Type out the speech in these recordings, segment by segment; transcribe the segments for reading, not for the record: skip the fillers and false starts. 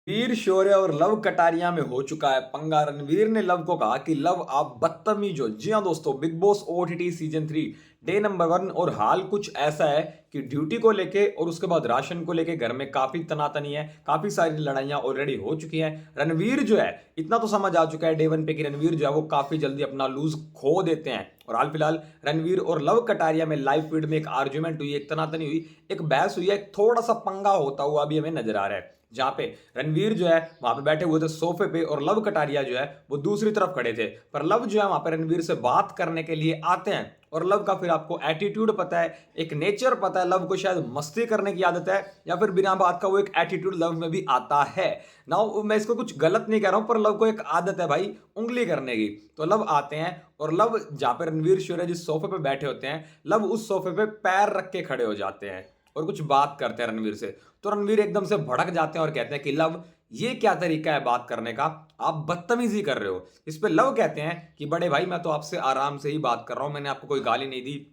वीर शौर्य और लव कटारिया में हो चुका है पंगा। रणवीर ने लव को कहा कि लव आप बदतमीज हो। जी हाँ दोस्तों, big boss OTT season 3 day number 1 और हाल कुछ ऐसा है कि ड्यूटी को लेके और उसके बाद राशन को लेके घर में काफी तनातनी है। काफी सारी लड़ाइयां ऑलरेडी हो चुकी हैं। रणवीर जो है, इतना तो समझ आ चुका है डे 1 पे कि रणवीर जो है वो काफी जल्दी अपना लूज खो देते हैं। और हाल फिलहाल रणवीर और लव कटारिया में लाइव फीड में एक आर्ग्यूमेंट हुई, एक तनातनी हुई, एक बहस हुई है, एक थोड़ा सा पंगा होता हुआ भी हमें नजर आ रहा है। जहां पे रणवीर जो है वहां पे बैठे हुए थे सोफे पे और लव कटारिया जो है वो दूसरी तरफ खड़े थे। पर लव जो है वहां पे रणवीर से बात करने के लिए आते हैं। और लव का फिर आपको एटीट्यूड पता है, एक नेचर पता है। लव को शायद मस्ती करने की आदत है या फिर बिना बात का वो एक एटीट्यूड लव में भी आता है ना। मैं इसको कुछ गलत नहीं कह रहा हूं, पर लव को एक आदत है भाई उंगली करने की। तो लव आते हैं और लव जहां पे रणवीर शौर्य जिस सोफे पे बैठे होते हैं, लव उस सोफे पे पैर रख के खड़े हो जाते हैं और कुछ बात करते हैं रणवीर से। तो रणवीर एकदम से भड़क जाते हैं और कहते हैं कि लव, ये क्या तरीका है बात करने का, आप बदतमीजी कर रहे हो। इस पे लव कहते हैं कि बड़े भाई, मैं तो आपसे आराम से ही बात कर रहा हूं, मैंने आपको कोई गाली नहीं दी,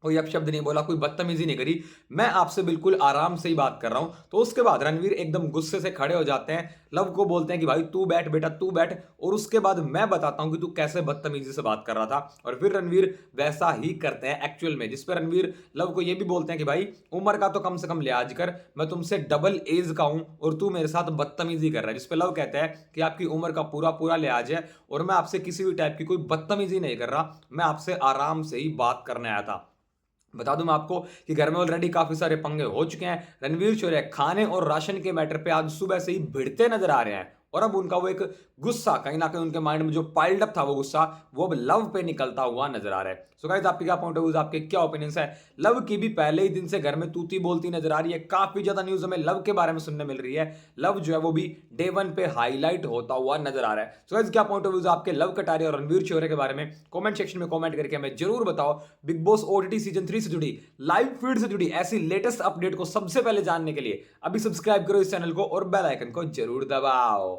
कोई अपशब्द नहीं बोला, कोई बदतमीजी नहीं करी, मैं आपसे बिल्कुल आराम से ही बात कर रहा हूं। तो उसके बाद रणवीर एकदम गुस्से से खड़े हो जाते हैं, लव को बोलते हैं कि भाई तू बैठ बेटा, तू बैठ, और उसके बाद मैं बताता हूं कि तू कैसे बदतमीजी से बात कर रहा था। और फिर रणवीर वैसा ही करते हैं एक्चुअल में, जिस पर रणवीर लव को यह भी बोलते हैं कि भाई उम्र का तो कम से कम लिहाज कर, मैं तुमसे डबल एज का हूं और तू मेरे साथ बदतमीजी कर रहा है। जिस पे लव कहता है कि आपकी उम्र का पूरा पूरा लिहाज है और मैं आपसे किसी भी टाइप की कोई बदतमीजी नहीं कर रहा, मैं आपसे आराम से ही बात करने आया था। बता दूं मैं आपको कि घर में ऑलरेडी काफी सारे पंगे हो चुके हैं। रणवीर शौर्य खाने और राशन के मैटर पे आज सुबह से ही भिड़ते नजर आ रहे हैं। और अब उनका वो एक गुस्सा कहीं ना कहीं उनके माइंड में जो पाइल्ड अप था, वो गुस्सा वो अब लव पे निकलता हुआ नजर आ रहा है। सो गाइस, आपके क्या पॉइंट ऑफ व्यूज, आपके क्या ओपिनियंस है। लव की भी पहले ही दिन से घर में तूती बोलती नजर आ रही है। काफी ज्यादा न्यूज हमें लव के बारे में सुनने मिल रही है। लव जो है वो भी डे 1 पे हाईलाइट होता हुआ नजर आ रहा है। सो गाइस, क्या पॉइंट ऑफ व्यूज आपके लव कटारिया और रणवीर शौर्य के बारे में, कमेंट सेक्शन में कमेंट करके हमें जरूर बताओ। बिग बॉस ओटीटी सीजन 3 से जुड़ी, लाइव फीड से जुड़ी ऐसी लेटेस्ट अपडेट को सबसे पहले जानने के लिए अभी सब्सक्राइब करो इस चैनल को और बेल आइकन को जरूर दबाओ।